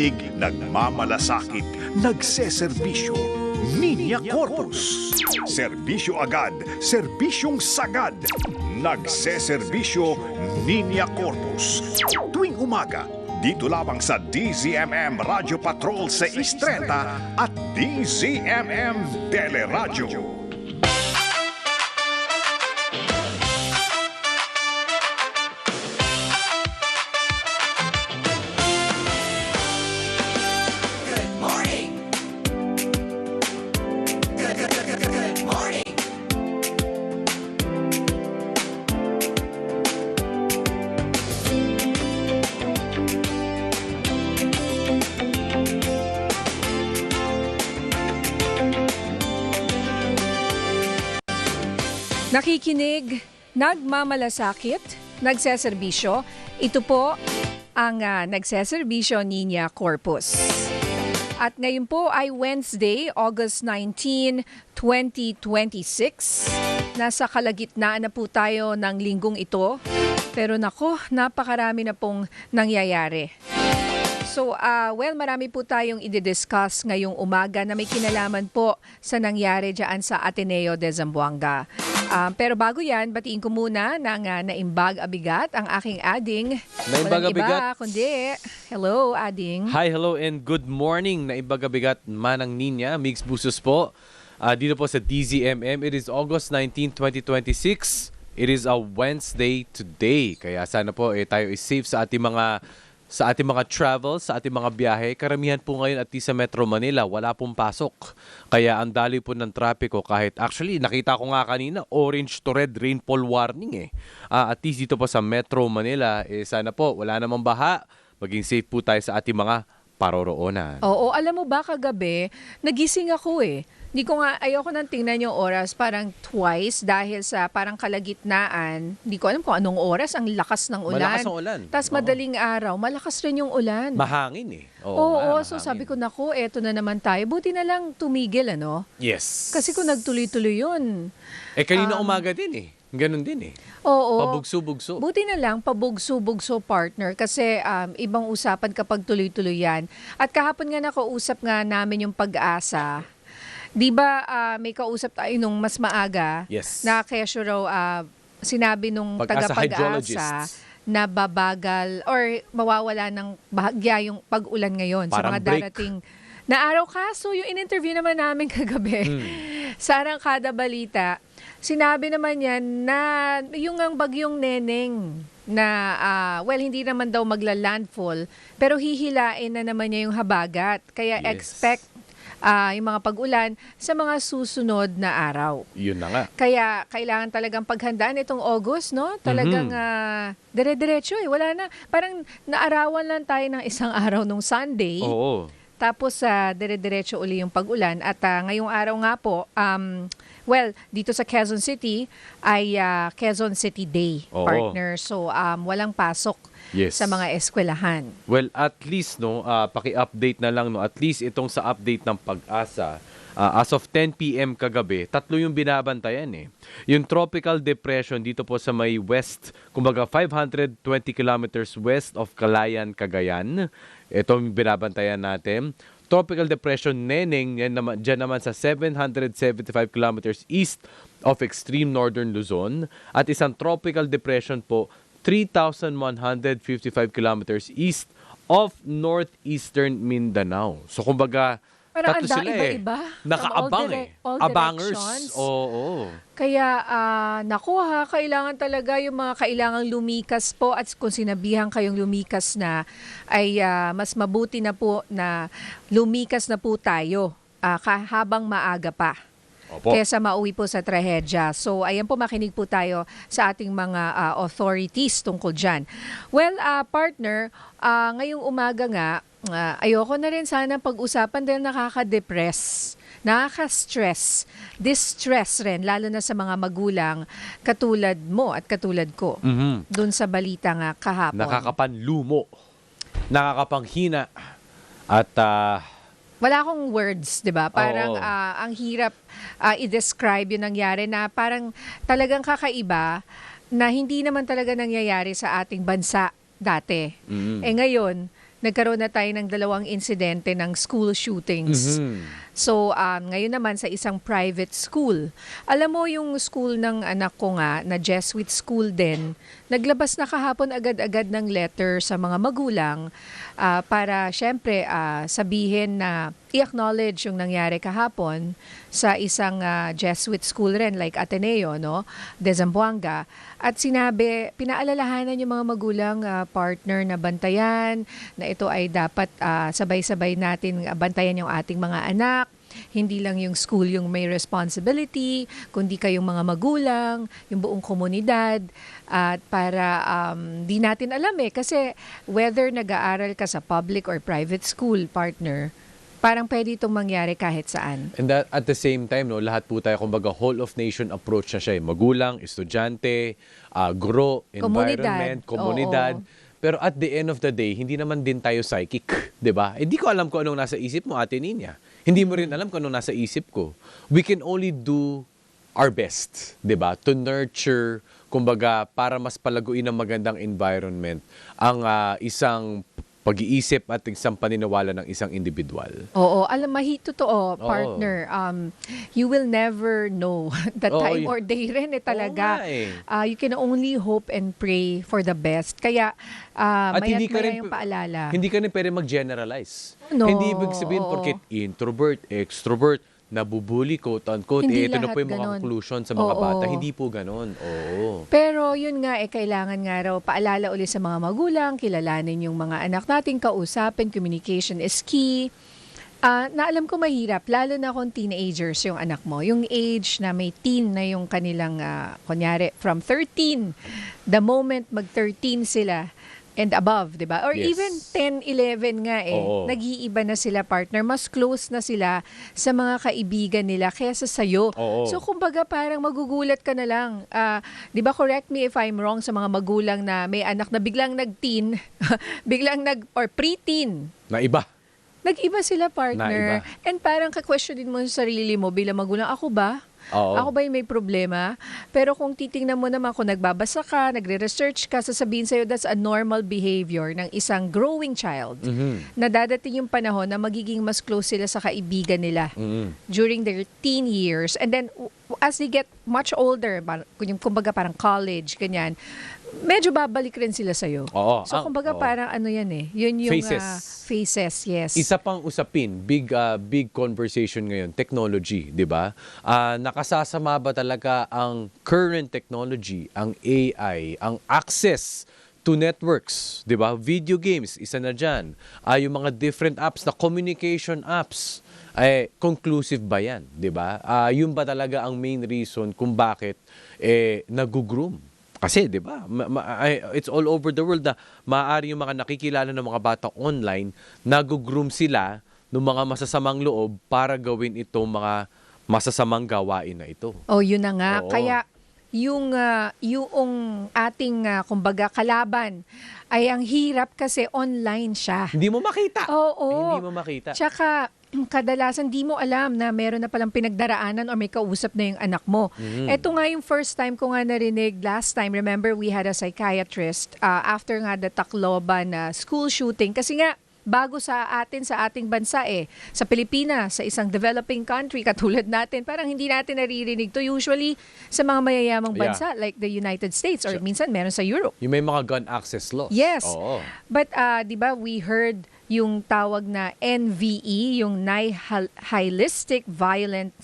Nagmamalasakit, nagseserbisyo, Ninya Corpus. Serbisyo agad, serbisyong sagad. Nagseserbisyo, Ninya Corpus. Tuwing umaga, dito lamang sa DZMM Radio Patrol 630 at DZMM Teleradyo. Nakikinig, nagmamalasakit, nagseserbisyo. Ito po ang nagseserbisyo Ninya Corpus. At ngayon po ay Wednesday, August 19, 2026. Nasa kalagitnaan na po tayo ng linggong ito. Pero nako, napakarami na pong nangyayari. So, marami po tayong i-discuss ngayong umaga na may kinalaman po sa nangyari dyan sa Ateneo de Zamboanga. Pero bago yan, batiin ko muna ng Naimbag Abigat, ang aking ading. Naimbag Abigat. Kundi, hello, ading. Hi, hello, and good morning. Naimbag Abigat, Manang Ninya, Mix Busos po. Dito po sa DZMM, it is August 19, 2026. It is a Wednesday today. Kaya sana po tayo is safe sa ating mga travel, sa ating mga biyahe. Karamihan po ngayon at sa Metro Manila, wala pong pasok. Kaya ang dali po ng trapiko kahit actually nakita ko nga kanina, orange to red rainfall warning at least dito po sa Metro Manila, sana po wala namang baha. Maging safe po tayo sa ating mga paroroonan. Oo, alam mo ba kagabi, nagising ako ayoko nang tingnan yung oras parang twice dahil sa parang kalagitnaan. Hindi ko alam kung anong oras, ang lakas ng ulan. Malakas ang ulan. Tapos madaling araw, malakas rin yung ulan. Mahangin Oo, mahangin. so sabi ko, naku, eto na naman tayo. Buti na lang tumigil, ano? Yes. Kasi kung nagtuloy-tuloy yun. Kanina umaga din Ganun din Oo. Pabugso-bugso. Buti na lang, pabugso-bugso partner. Kasi ibang usapan kapag tuloy-tuloy yan. At kahapon nga nakausap nga namin yung Pag-asa. Di ba may kausap tayo nung mas maaga? Yes. Na kesyo raw, sinabi nung taga-Pag-asa na babagal or mawawala ng bahagya yung pag-ulan ngayon sa Parang mga break. darating na araw. Kaso yung in-interview naman namin kagabi sa Arangkada Balita, sinabi naman yan na yung ang bagyong Neneng na hindi naman daw magla-landfall pero hihilain na naman niya yung habagat. Kaya Yes. expect yung mga pag-ulan sa mga susunod na araw. Yun na nga. Kaya kailangan talagang paghandaan itong August, no? Talagang dire-diretso wala na. Parang naarawan lang tayo ng isang araw nung Sunday. Oo. Tapos dire-diretso uli yung pag-ulan. At ngayong araw nga po, dito sa Quezon City ay Quezon City Day, Oo. partner. So walang pasok Yes. sa mga eskwelahan. Well, at least paki-update na lang at least itong sa update ng Pag-asa. As of 10 PM kagabi, 3 yung binabantayan Yung tropical depression dito po sa may west, kumbaga 520 kilometers west of Calayan, Cagayan. Ito yung binabantayan natin. Tropical depression Neneng, dyan naman sa 775 kilometers east of extreme northern Luzon. At isang tropical depression po 3,155 kilometers east of northeastern Mindanao. So kumbaga, Parang tatlo sila iba-iba. Nakaabang all Abangers. directions. Oo. Kaya, kailangan talaga yung mga kailangang lumikas po at kung sinabihan kayong lumikas na, ay mas mabuti na po na lumikas na po tayo habang maaga pa. Opo. Kesa mauwi po sa trahedya. So, ayan po, makinig po tayo sa ating mga authorities tungkol dyan. Well, partner, ngayong umaga nga, ayoko na rin sana pag-usapan dahil nakaka-depress, nakaka-stress, distress rin, lalo na sa mga magulang katulad mo at katulad ko. Doon sa balita nga kahapon. Nakakapanlumo, nakakapanghina, at wala akong words, 'di ba? Parang Oo. ang hirap i-describe 'yung nangyari na parang talagang kakaiba na hindi naman talaga nangyayari sa ating bansa dati. Mm. Ngayon, nagkaroon na tayo ng 2 insidente ng school shootings. So, ngayon naman sa isang private school. Alam mo yung school ng anak ko nga, na Jesuit school din, naglabas na kahapon agad-agad ng letter sa mga magulang para syempre sabihin na i-acknowledge yung nangyari kahapon sa isang Jesuit school rin like Ateneo, no? De Zamboanga. At sinabi, pinaalalahanan yung mga magulang partner na bantayan, na ito ay dapat sabay-sabay natin bantayan yung ating mga anak. Hindi lang yung school yung may responsibility, kundi kayong mga magulang, yung buong komunidad. At para di natin alam kasi whether nag-aaral ka sa public or private school partner, parang pwede itong mangyari kahit saan. And that, at the same time, no, lahat po tayo, kumbaga, whole of nation approach na siya. Magulang, estudyante, guro, environment, komunidad. Pero at the end of the day, hindi naman din tayo psychic, 'di ba? Hindi ko alam kung anong nasa isip mo, Ate Nina. Hindi mo rin alam kung anong nasa isip ko. We can only do our best, 'di ba? To nurture, kumbaga, para mas palaguin ang magandang environment ang isang pag-iisip at isang paniniwala ng isang individual. Oo, alam totoo, partner. You will never know the time or day rin talaga. You can only hope and pray for the best. Kaya at hindi ka mayat-maya rin, yung paalala. Hindi ka rin pwede mag-generalize. No, hindi ibig sabihin porket introvert, extrovert, nabubuli, quote-unquote, Hindi ito na lahat po yung mga ganon. conclusion sa mga Oo. bata. Hindi po ganon. Oo. Pero yun nga, kailangan nga raw paalala ulit sa mga magulang, kilalanin yung mga anak natin, kausapin, communication is key. Na alam ko mahirap, lalo na kung teenagers yung anak mo. Yung age na may teen na yung kanilang, kunyari, from 13, the moment mag-13 sila, and above, 'di ba? Or Yes. even 10, 11 nga Oo. Nag-iiba na sila partner, mas close na sila sa mga kaibigan nila kaysa sa iyo. Oo. So kumbaga parang magugulat ka na lang. 'Di ba, correct me if I'm wrong, sa mga magulang na may anak na biglang nag-teen, biglang or pre-teen. Na iba. Nag-iba sila partner. Naiba. And parang ka-questionin mo sa sarili mo bilang magulang, ako ba? Oo. Ako ba yung may problema? Pero kung titingnan mo naman, kung nagbabasa ka, nagre-research ka, sasabihin sa'yo, that's a normal behavior ng isang growing child. Na dadating yung panahon na magiging mas close sila sa kaibigan nila during their teen years. And then, as they get much older, kumbaga parang college, ganyan, medyo babalik rin sila sa'yo. Oo. So, kumbaga parang yun yung phases, yes. Isa pang usapin, big conversation ngayon, technology, 'di ba? Nakasasama ba talaga ang current technology, ang AI, ang access to networks, 'di ba? Video games, isa na diyan. Yung mga different apps, na communication apps, conclusive ba 'yan, 'di ba? Yun ba talaga ang main reason kung bakit nag-groom? Kasi, di ba, it's all over the world na maaari yung mga nakikilala ng mga bata online, nag-groom sila ng mga masasamang loob para gawin itong mga masasamang gawain na ito. Yun na nga. Oo. Kaya yung ating kumbaga kalaban ay ang hirap kasi online siya. Hindi mo makita. Oo. Hindi mo makita. Tsaka kadalasan di mo alam na meron na palang pinagdaraanan or may kausap na yung anak mo. Ito nga yung first time ko nga narinig last time. Remember, we had a psychiatrist after nga the Tacloban school shooting. Kasi nga, bago sa ating bansa sa Pilipinas, sa isang developing country katulad natin, parang hindi natin naririnig to usually sa mga mayayamang bansa like the United States or minsan meron sa Europe. Yung may mga gun access laws. Yes. Oo. But, di ba, we heard yung tawag na NVE, yung Nihilistic Violent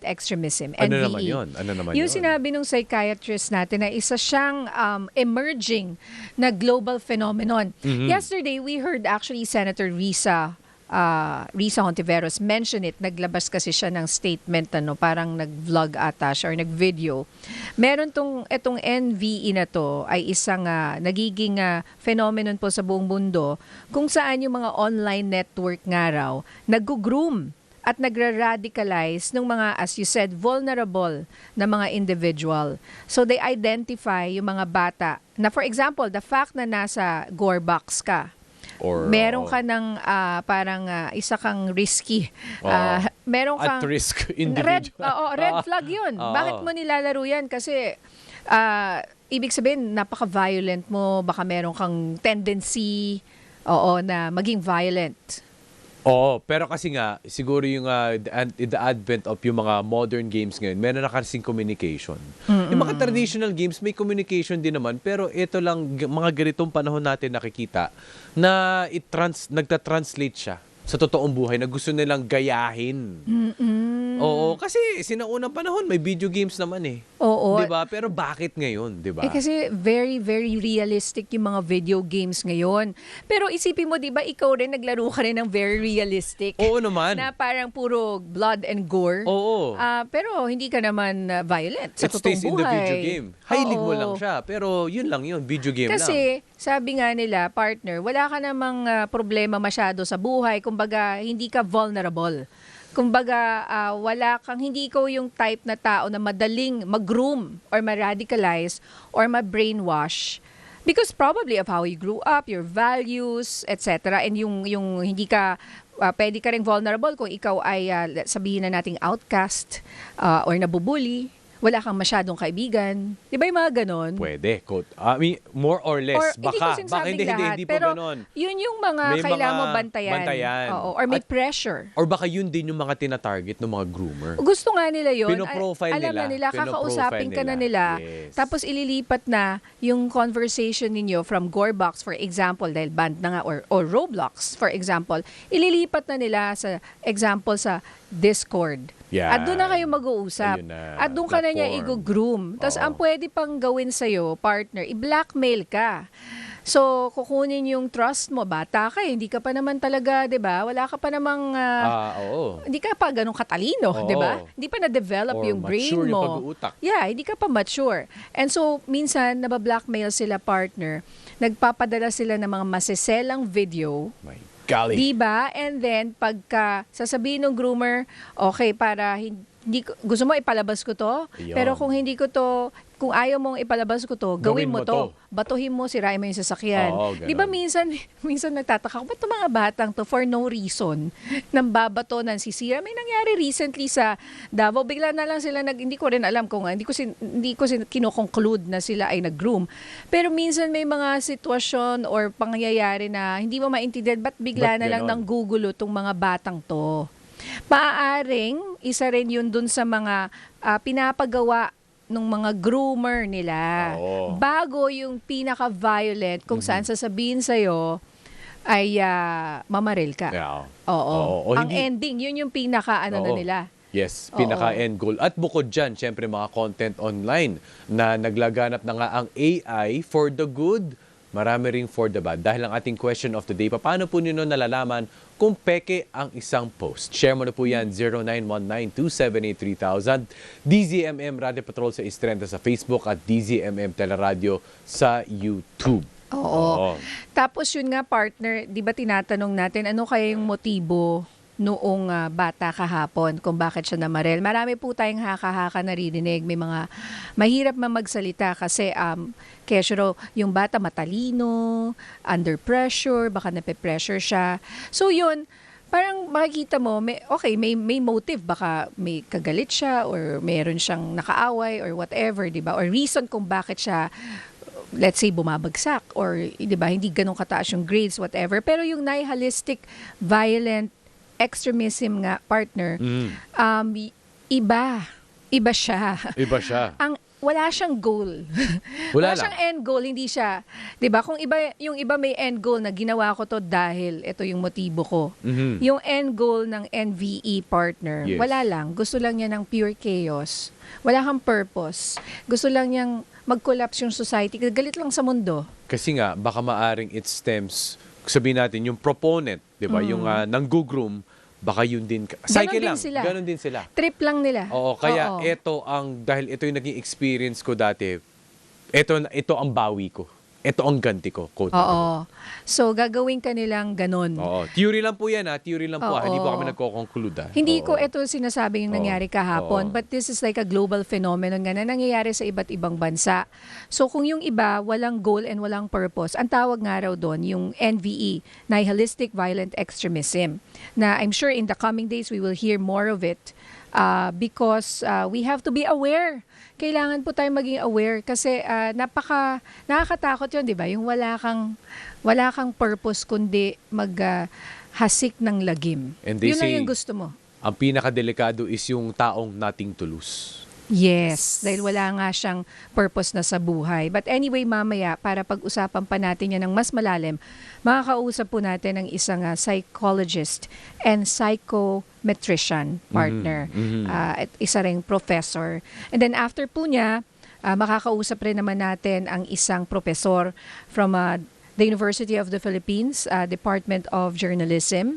Extremism, NVE. Ano naman yun? Yung sinabi nung psychiatrist natin na isa siyang emerging na global phenomenon. Yesterday, we heard actually Senator Risa Hontiveros mention it. Naglabas kasi siya ng statement, parang nag-vlog ata siya or nag-video. Meron itong NVE na to ay isang nagiging phenomenon po sa buong mundo kung saan yung mga online network nga raw nag-groom at nagra-radicalize ng mga, as you said, vulnerable na mga individual. So they identify yung mga bata na, for example, the fact na nasa gore box ka, or meron ka ng parang isa kang risky. Meron kang at risk individual. Red flag 'yun. Bakit mo nilalaro 'yan? Kasi ibig sabihin napaka-violent mo, baka meron kang tendency Oo, na maging violent. Oo, pero kasi nga, siguro yung the advent of yung mga modern games ngayon, meron na kasing communication. Yung mga traditional games, may communication din naman, pero ito lang, mga ganitong panahon natin nakikita na nagta-translate siya sa totoong buhay na gusto nilang gayahin. Oo, kasi sinaunang panahon, may video games naman eh. Oo. 'Di ba? Pero bakit ngayon, 'di ba? Kasi very, very realistic yung mga video games ngayon. Pero isipin mo, di ba, ikaw rin naglaro ka rin ng very realistic. Oo naman. Na parang puro blood and gore. Oo. Pero hindi ka naman violent sa It stays totoong in the buhay. video game. Highlig mo Oo. lang siya, pero yun lang yun, video game lang. Kasi, sabi nga nila, partner, wala ka namang problema masyado sa buhay. Kumbaga, hindi ka vulnerable. Kumbaga, hindi ikaw yung type na tao na madaling mag-groom or ma-radicalize or ma-brainwash. Because probably of how you grew up, your values, etc. And yung hindi ka, pwede ka rin vulnerable kung ikaw ay, sabihin na nating outcast or nabubuli. Wala kang masyadong kaibigan. Di ba yung mga ganon? Pwede. I mean, more or less. Or, Baka hindi hindi po pero ganon. yun yung mga May kailangan mga mo bantayan. Oo, or may pressure. Or baka yun din yung mga tina-target ng mga groomer. Gusto nga nila yun. Pinoprofile Alam nila. na nila, kakausapin ka na nila. Yes. Tapos ililipat na yung conversation ninyo from Gorebox, for example, dahil band na nga, or Roblox, for example, ililipat na nila sa example sa Discord. Yan. At doon na kayo mag-uusap. Ayun na, At doon ka na niya platform. i-groom. Tapos Oo. ang pwede pang gawin sa'yo, partner, i-blackmail ka. So, kukunin yung trust mo. Bata ka, hindi ka pa naman talaga, di ba? Wala ka pa namang... Oo. hindi ka pa ganun katalino, Oo. di ba? Hindi pa na-develop Or yung brain mature mo. yung pag-uutak. Yeah, hindi ka pa mature. And so, minsan, nabablackmail sila, partner. Nagpapadala sila ng mga masiselang video. My golly. Diba? And then, pagka sasabihin ng groomer, okay, para gusto mo ipalabas ko to, Ayun. pero kung hindi ko to, kung ayaw mong ipalabas ko to, gawin mo to. Batuhin mo, sirain mo yung sasakyan. Oo, ganun. Di ba minsan nagtataka ko, ba't itong mga batang to, for no reason, nang babato, nang sisira? May nangyari recently sa Davao, bigla na lang sila hindi ko rin alam kung, hindi ko kino-conclude na sila ay nag-groom. Pero minsan may mga sitwasyon or pangyayari na hindi mo maintindihan, ba't bigla Ba't na lang ganon? nang gugulo tong mga batang to. Maaaring, isa rin yun dun sa mga pinapagawa ng mga groomer nila. Oo. Bago yung pinaka-violent kung saan sasabihin sa'yo ay mamaril ka. Yeah. Oo. O Ang hindi- ending, yun yung pinaka-ano na Oo. nila. Yes, Oo. pinaka-end goal. At bukod dyan, syempre mga content online na naglaganap na nga ang AI for the good, marami ring for the bad. Dahil ang ating question of the day, paano po ninyo nalalaman kung peke ang isang post? Share mo na po yan, 0919-278-3000, DZMM Radio Patrol sa Istrenta sa Facebook at DZMM Teleradio sa YouTube. Oo. Tapos yun nga, partner, di ba tinatanong natin, ano kaya yung motibo noong bata kahapon kung bakit siya namaril? Marami po tayong haka-haka naririnig. May mga mahirap magsalita kasi kesyo yung bata matalino, under pressure, baka nape-pressure siya. So yun, parang makikita mo, may motive, baka may kagalit siya or meron siyang nakaaway or whatever, di ba? Or reason kung bakit siya, let's say, bumabagsak or, di ba, hindi ganun kataas yung grades, whatever. Pero yung nihilistic, violent, extremism nga, partner, iba siya. Iba siya. Wala siyang goal. Wala siyang lang. end goal, hindi siya. 'Di ba? Kung yung iba may end goal na ginawa ko to dahil ito yung motibo ko. Mhm. Yung end goal ng NVE, partner, Yes. wala lang. Gusto lang niya ng pure chaos. Wala kang purpose. Gusto lang niyang mag-collapse yung society. Galit lang sa mundo. Kasi nga, baka maaring it stems, sabihin natin, yung proponent, di ba, yung nanggugroom, baka yun din, cycle lang, ganun din sila. Trip lang nila. Oo, kaya Oo. dahil ito yung naging experience ko dati, ito ang bawi ko. Ito ang ganti ko, quote. Oo. So, gagawin ka nilang ganun. Oo. Theory lang po yan, ha? Theory lang po, ha? Hindi po Oo. kami nagko-conclude, ha? Hindi Oo. ko ito sinasabing yung nangyari kahapon, Oo. but this is like a global phenomenon nga na nangyayari sa iba't ibang bansa. So kung yung iba walang goal and walang purpose, ang tawag nga raw doon yung NVE, Nihilistic Violent Extremism, na I'm sure in the coming days we will hear more of it because we have to be aware. Kailangan po tayo maging aware kasi nakakatakot 'yon, 'di ba? Yung wala kang purpose kundi hasik ng lagim. And they Yun lang say, yung gusto mo. ang pinakadelikado is yung taong nothing to lose. Yes, dahil wala nga siyang purpose na sa buhay. But anyway, mamaya, para pag-usapan pa natin yan ng mas malalim, makakausap po natin ang isang psychologist and psychometrician partner. At isa ring professor. And then after po niya, makakausap rin naman natin ang isang professor from the University of the Philippines, Department of Journalism,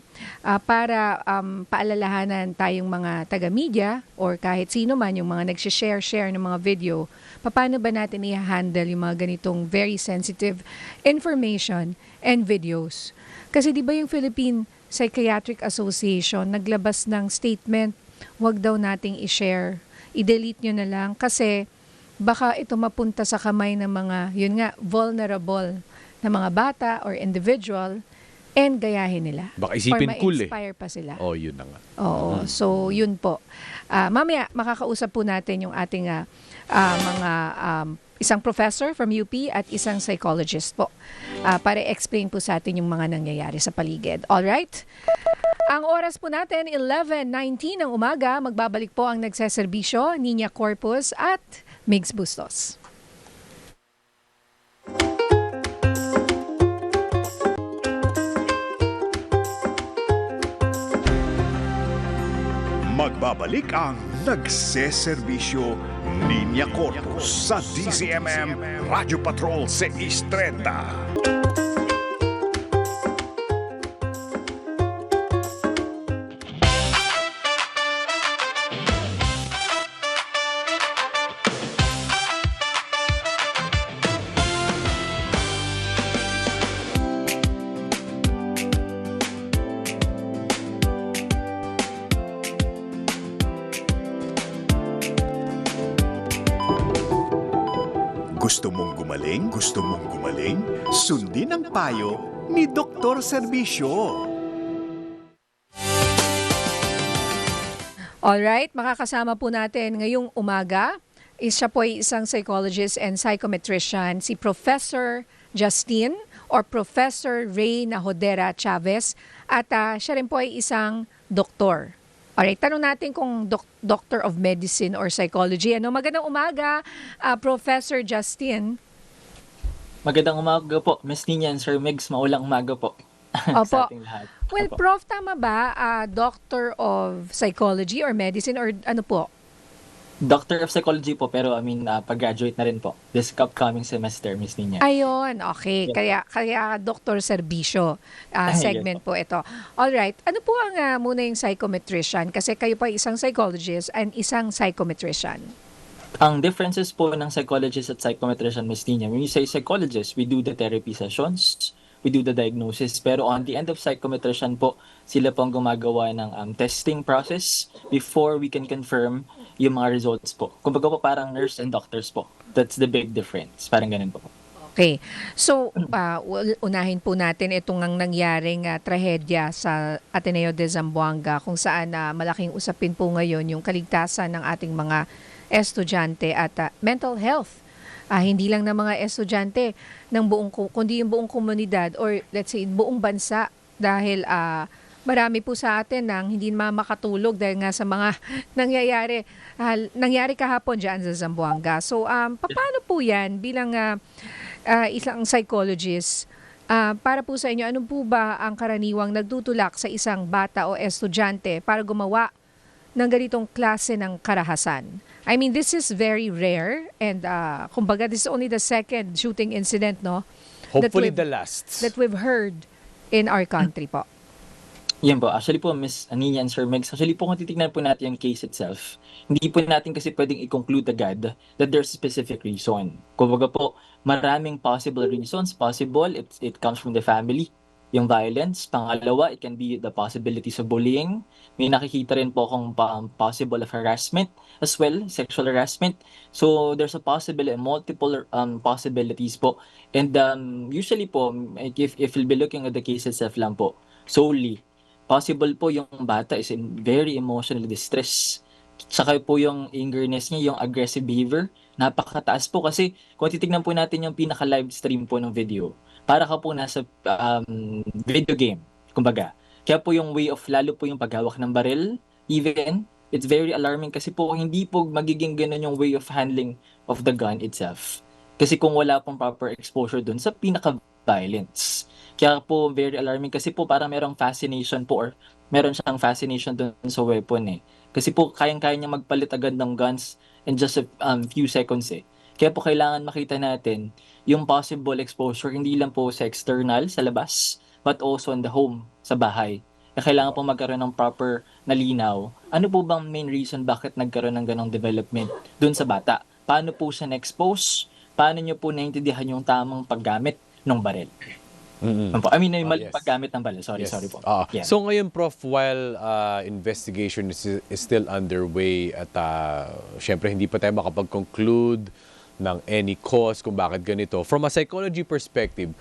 para paalalahanan tayong mga taga-media or kahit sino man yung mga nagsishare ng mga video, paano ba natin i-handle yung mga ganitong very sensitive information and videos. Kasi di ba yung Philippine Psychiatric Association naglabas ng statement, wag daw nating i-share, i-delete nyo na lang kasi baka ito mapunta sa kamay ng mga, yun nga, vulnerable na mga bata or individual and gayahin nila. Baka isipin or cool ma-inspire pa sila. Oh, yun na nga. Oo. So, yun po. Mamaya, makakausap po natin yung ating mga isang professor from UP at isang psychologist po para explain po sa atin yung mga nangyayari sa paligid. Alright? Ang oras po natin, 11:19 ng umaga. Magbabalik po ang nagseserbisyo, Nina Corpus at Migs Bustos. Magbabalik ang nagseserbisyo Linya Corpus sa DZMM Radio Patrol 630. Gusto mong gumaling? Gusto mong gumaling? Sundin ang payo ni Dr. Serbisyo. Alright, makakasama po natin ngayong umaga. Siya po ay isang psychologist and psychometrician, si Professor Justine or Professor Ray Nahodera Chavez. At siya rin po ay isang doktor. Alright, tanong natin kung Doctor of Medicine or Psychology. Magandang umaga, Professor Justine. Magandang umaga po, Miss Nina and Sir Migs. Maulang umaga po. Opo. Sa ating lahat. Well, Opo. Prof, tama ba? Doctor of Psychology or Medicine or ano po? Doctor of Psychology po, pero pag-graduate na rin po. This upcoming semester, Miss Nina. Ayun, okay. Yeah. Kaya Dr. Serbisyo Yes segment po ito. Alright, ano po ang muna yung psychometrician? Kasi kayo po ay isang psychologist and isang psychometrician. Ang differences po ng psychologist at psychometrician, Miss Nina, when you say psychologist, we do the therapy sessions, we do the diagnosis, pero on the end of psychometrician po, sila po ang gumagawa ng testing process before we can confirm yung mga results po. Kumbaga po parang nurse and doctors po. That's the big difference. Parang ganun po. Okay. So, unahin po natin itong ang nangyaring trahedya sa Ateneo de Zamboanga kung saan malaking usapin po ngayon yung kaligtasan ng ating mga estudyante at mental health. Hindi lang ng mga estudyante ng kundi yung buong komunidad or let's say buong bansa dahil marami po sa atin nang hindi makatulog dahil nga sa mga nangyari kahapon dyan sa Zamboanga. So, paano po yan bilang isang psychologist? Para po sa inyo, ano po ba ang karaniwang nagtutulak sa isang bata o estudyante para gumawa ng ganitong klase ng karahasan? I mean, this is very rare and kumbaga this is only the second shooting incident, no? Hopefully the last. That we've heard in our country po. Yan po. Actually po, Miss Nina and Sir Megs, actually po kung titignan po natin yung case itself, hindi po natin kasi pwedeng i-conclude agad that there's a specific reason. Kumbaga po, maraming possible reasons. Possible, it comes from the family, yung violence. Pangalawa, it can be the possibilities of bullying. May nakikita rin po akong possible of harassment as well, sexual harassment. So, there's a multiple possibilities po. And usually po, if you'll be looking at the case itself lang po, solely, possible po yung bata is very emotionally distressed Saka po yung angerness niya, yung aggressive behavior, napakataas po kasi kung titignan po natin yung pinaka-live stream po ng video, para ka po nasa video game, kumbaga. Kaya po yung way of, lalo po yung paghawak ng baril, even, it's very alarming kasi po hindi po magiging ganun yung way of handling of the gun itself. Kasi kung wala pong proper exposure dun sa pinaka-violence. Kaya po very alarming kasi po parang merong fascination po or meron siyang fascination dun sa weapon eh. Kasi po kayang-kaya niya magpalit agad ng guns in just a few seconds eh. Kaya po kailangan makita natin yung possible exposure hindi lang po sa external, sa labas, but also in the home, sa bahay. Kaya kailangan po magkaroon ng proper na linaw. Ano po bang main reason bakit nagkaroon ng ganong development dun sa bata? Paano po siya na-expose? Paano niyo po naintindihan yung tamang paggamit ng baril? I mean, yung maling Yes. paggamit ng baril. Sorry po. Yeah. So ngayon, Prof, while investigation is still underway at syempre hindi pa tayo makapag-conclude ng any cause kung bakit ganito, from a psychology perspective,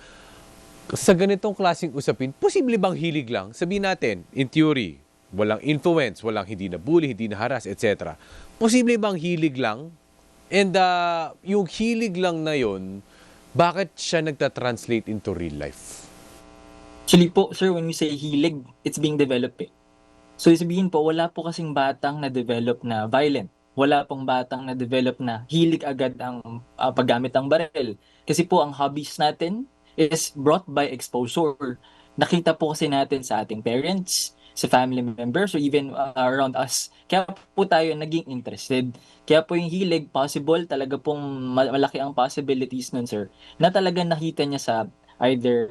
sa ganitong klaseng usapin, posible bang hilig lang? Sabihin natin, in theory, walang influence, walang hindi na bully, hindi na harass, etc. Posible bang hilig lang? And yung hilig lang na yun, bakit siya nagta-translate into real life? Actually po, sir, when we say hilig, it's being developed eh. So, sabihin po, wala po kasing batang na-develop na violent. Wala pong batang na-develop na hilig agad ang paggamit ng baril. Kasi po, ang hobbies natin is brought by exposure. Nakita po kasi natin sa ating parents, sa family members, or even around us. Kaya po tayo naging interested. Kaya po yung hilig, possible, talaga pong malaki ang possibilities nun, sir, na talaga nakita niya sa either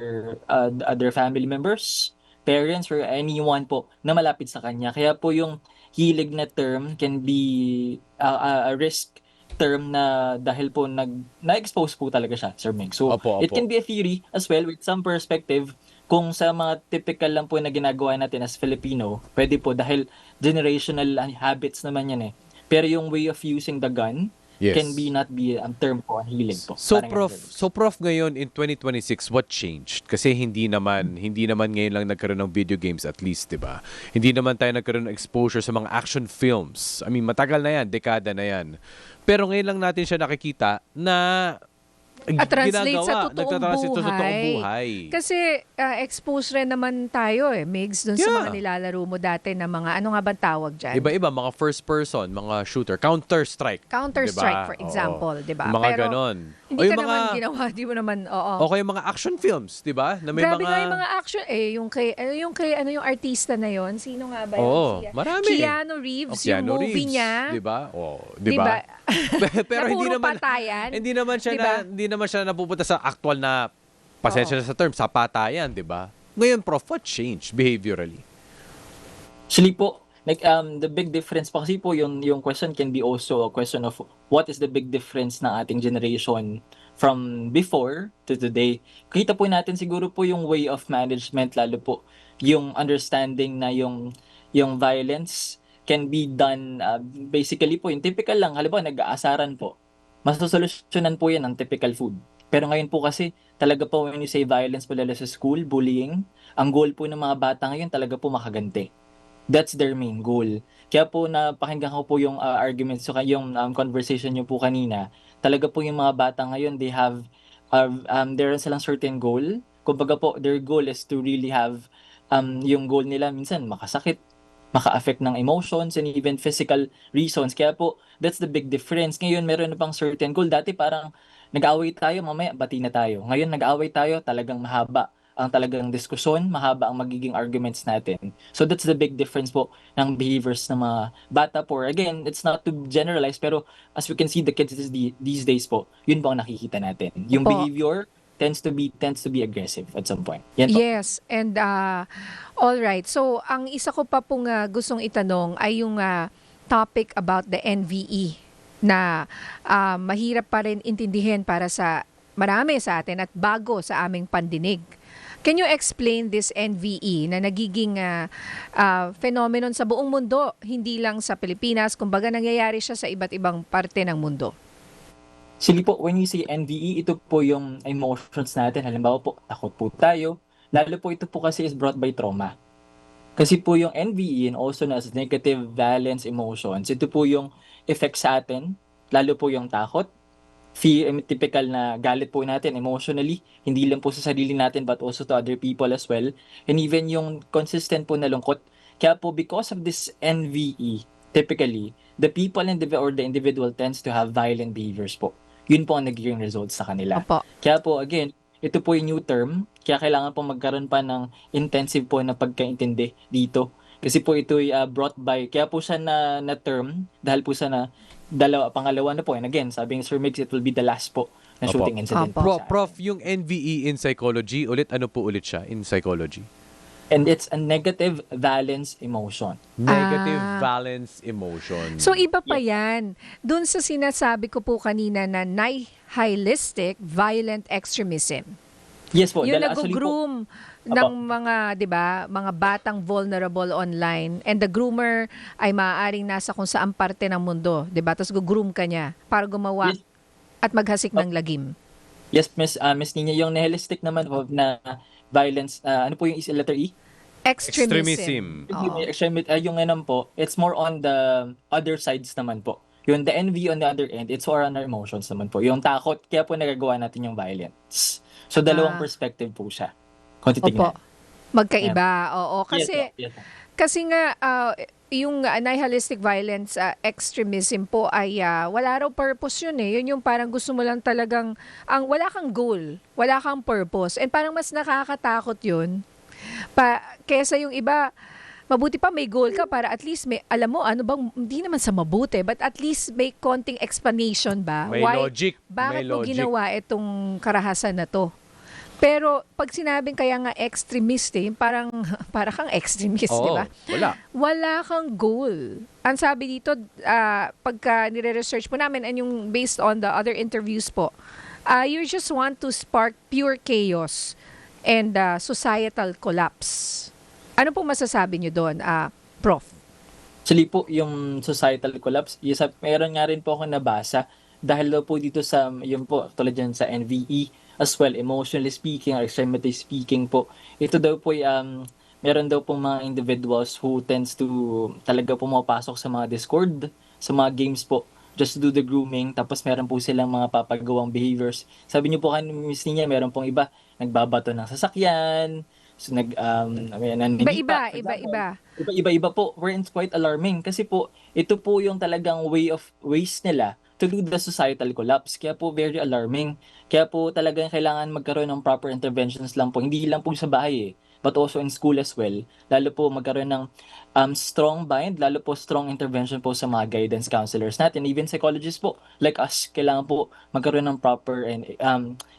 other family members, parents, or anyone po na malapit sa kanya. Kaya po yung hilig na term can be a risk term na dahil po na-expose po talaga siya, Sir Meg. So, Opo. it can be a theory as well with some perspective. Kung sa mga typical lang po na ginagawa natin as Filipino, pwede po dahil generational habits naman yan eh. Pero yung way of using the gun Yes. can not be a term po, ang hilig po. So Parang Prof ngayon in 2026 what changed? Kasi hindi naman ngayon lang nagkaroon ng video games at least, 'di ba? Hindi naman tayo nagkaroon ng exposure sa mga action films. I mean, matagal na 'yan, dekada na 'yan. Pero ngayon lang natin siya nakikita na Translate sa nagtatranslate totoong sa totoong buhay. buhay. Kasi exposed rin naman tayo Migs, dun sa Yeah. mga nilalaro mo dati na mga, ano nga bang tawag dyan? Iba-iba, mga first person, mga shooter, Counter-Strike. Counter-Strike, diba? for example, Oo. di ba? Mga Pero ganon. hindi ka naman ginawa, di mo naman, oo. O kaya mga action films, 'di ba? Na may Grabe mga nga yung mga action, yung artista na yon, sino nga ba yun? Oo, Si- marami. Keanu Reeves, Keanu yung movie Reeves, niya. 'di ba? Oh, 'di Di ba? ba? Pero Na hindi puro naman patayan. hindi Di ba? naman siya napupunta sa actual na pasensya na sa term sa patayan, 'di ba? Ngayon, Prof, what changed behaviorally? Actually po, like the big difference pa kasi po yung question can be also a question of what is the big difference ng ating generation from before to today. Kita po natin siguro po yung way of management, lalo po yung understanding na yung violence can be done basically po yung typical lang, halimbawa nag-aasaran po. Mas solusyonan po yan ng typical food. Pero ngayon po kasi talaga po when you say violence po lalo sa school, bullying, ang goal po ng mga bata ngayon talaga po makaganti. That's their main goal. Kaya po napakinggan ko po yung argument, so yung conversation nyo po kanina, talaga po yung mga bata ngayon, they have, there silang certain goal. Kumbaga po, their goal is to really have, yung goal nila minsan makasakit, maka-affect ng emotions and even physical reasons. Kaya po, that's the big difference. Ngayon, meron na pang certain goal. Dati parang nag-away tayo, mamaya bati na tayo. Ngayon, nag-away tayo, talagang mahaba ang talagang diskusyon, mahaba ang magiging arguments natin. So that's the big difference po ng behaviors ng mga bata po. Again, it's not to generalize, pero as we can see, the kids these days po, yun po ang nakikita natin. Yung Opo. behavior tends to be aggressive at some point. Yan po. Yes, and all right. So, ang isa ko pa pong gustong itanong ay yung topic about the NVE na mahirap pa rin intindihin para sa marami sa atin at bago sa aming pandinig. Can you explain this NVE na nagiging phenomenon sa buong mundo, hindi lang sa Pilipinas, kumbaga nangyayari siya sa iba't ibang parte ng mundo? Actually po, when you say NVE, ito po yung emotions natin. Halimbawa po, takot po tayo. Lalo po ito po kasi is brought by trauma. Kasi po yung NVE and also known as negative valence emotions, ito po yung effect sa atin, lalo po yung takot, fear, typical na galit po natin emotionally, hindi lang po sa sarili natin but also to other people as well, and even yung consistent po na lungkot. Kaya po because of this NVE, typically, the people or the individual tends to have violent behaviors po. Yun po ang nagiging results sa kanila. Opo. Kaya po, again, ito po yung new term, kaya kailangan po magkaroon pa ng intensive po na pagkaintindi dito. Kasi po ito ay brought by, kaya po siya na term, dahil po sa pangalawa na po. And again, sabi ng Sir Mix, it will be the last po na Opo. shooting incident. Opo. po sa atin. Prof, yung NVE in psychology, ano po ulit siya in psychology? And it's a negative valence emotion. Negative Ah. valence emotion. So iba pa yan. Doon sa sinasabi ko po kanina na nihilistic violent extremism. Yes po. Yung dahil actually po, nag-groom ng mga, 'di ba, mga batang vulnerable online, and the groomer ay maaaring nasa kung saang parte ng mundo, 'di ba? Tapos go-groom ka niya para gumawa Yes. at maghasik ng lagim. yes, Miss Nina, yung nihilistic naman po na violence, ano po yung letter E? Extremism. Oo. Yung po, it's more on the other sides naman po. Yung the envy on the other end, it's more on our emotions naman po. Yung takot, kaya po nagagawa natin yung violence. So, dalawang perspective po siya. Kung Opo. titignan. Magkaiba. Oo, kasi Yes, po. kasi nga yung nihilistic violence extremism po ay wala raw purpose yun eh. Yun yung parang gusto mo lang talagang wala kang goal, wala kang purpose. And parang mas nakakatakot yun. Kesa yung iba, mabuti pa may goal ka para at least may, alam mo, ano bang, hindi naman sa mabuti, but at least may konting explanation ba? May logic. Bakit May mo logic. ginawa itong karahasan na to? Pero pag sinabing kaya nga extremist parang para kang extremist, Oo, di ba? wala. Wala kang goal. Ang sabi dito, pagka nire-research po namin and yung based on the other interviews po, you just want to spark pure chaos and societal collapse. Ano po masasabi nyo doon, Prof? Actually po, yung societal collapse, meron nga rin po ako nabasa dahil daw po dito sa, yun po, tulad yan sa NVE, as well, emotionally speaking or extremity speaking po, ito daw po, meron daw po mga individuals who tends to talaga pumapasok sa mga Discord, sa mga games po, just to do the grooming, tapos meron po silang mga papagawang behaviors. Sabi niyo po kanina, Miss Nina, meron pong iba, nagbabato ng sasakyan, so Iba-iba. Iba-iba po, where it's quite alarming kasi po ito po yung talagang ways nila to do the societal collapse. Kaya po very alarming. Kaya po talagang kailangan magkaroon ng proper interventions lang po. Hindi lang po sa bahay but also in school as well. Lalo po magkaroon ng strong bind, lalo po strong intervention po sa mga guidance counselors natin. Even psychologists po, like us, kailangan po magkaroon ng proper and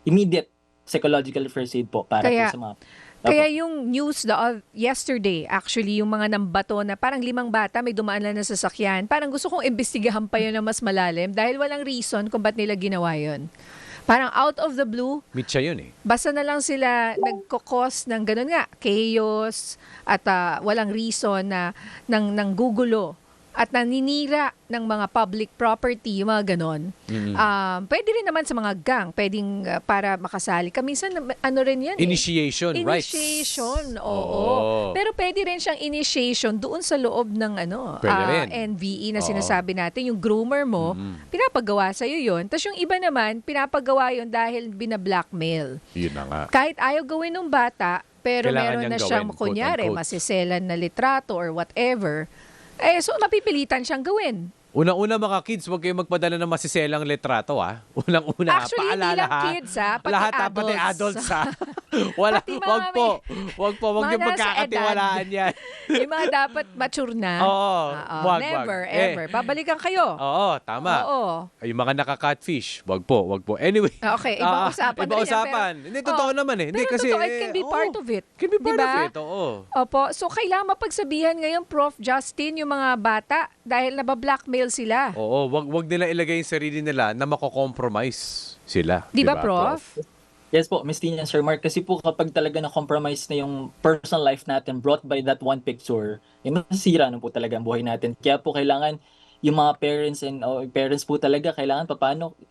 immediate psychological first aid po para po sa mga... Kaya yung news yesterday, actually, yung mga nambato na parang 5 bata may dumaan lang na sasakyan, parang gusto kong imbestigahan pa yun na mas malalim dahil walang reason kung ba't nila ginawa yun. Parang out of the blue, Mitya yun eh. basta na lang sila nagkokos ng ganun nga, chaos at walang reason ng gugulo at naninira ng mga public property, yung mga ganon. Pwede rin naman sa mga gang, pwedeng para makasali. Minsan, ano rin yan Initiation, right? Initiation, oo. Oo. Pero pwede rin siyang initiation doon sa loob ng Pwede rin. NVE na Oo. sinasabi natin. Yung groomer mo, pinapagawa sa'yo yun. Tapos yung iba naman, pinapagawa yun dahil binablackmail. Yun na nga. Kahit ayaw gawin ng bata, pero Kailangan meron na niyang siyang, gawin, kunyari, quote-unquote. masiselan na litrato or whatever, so mapipilitan siyang gawin. Unang-una mga kids, huwag kayong magpadala ng masiselang litrato Unang-una, Actually, hindi paalala lang kids, pati lahat adults. pati adults Wala, Pati mga wag po. Wag po, wag mga yung nasa pagkakatiwalaan yan. Yung mga dapat mature na. Oo, wag. Never, ever. Babalikan kayo. Oo, tama. Oo. Ay, yung mga naka-catfish, wag po. Anyway. Okay, ibang usapan Ibang na rin yan, usapan. pero- Hindi, totoo Oo. naman eh. Hindi, Pero kasi, totoo, it can be part of it. Can be part Diba? of it, oo. Opo. So, kailangan mapagsabihan ngayon, Prof. Justin, yung mga bata dahil nabablackmail sila. Oo, wag nila ilagay yung sarili nila na mako-compromise sila. Di ba, Prof? Yes po, Miss Tina and Sir Mark, kasi po kapag talaga na-compromise na yung personal life natin brought by that one picture, masisira na po talaga ang buhay natin. Kaya po kailangan yung mga parents po talaga, kailangan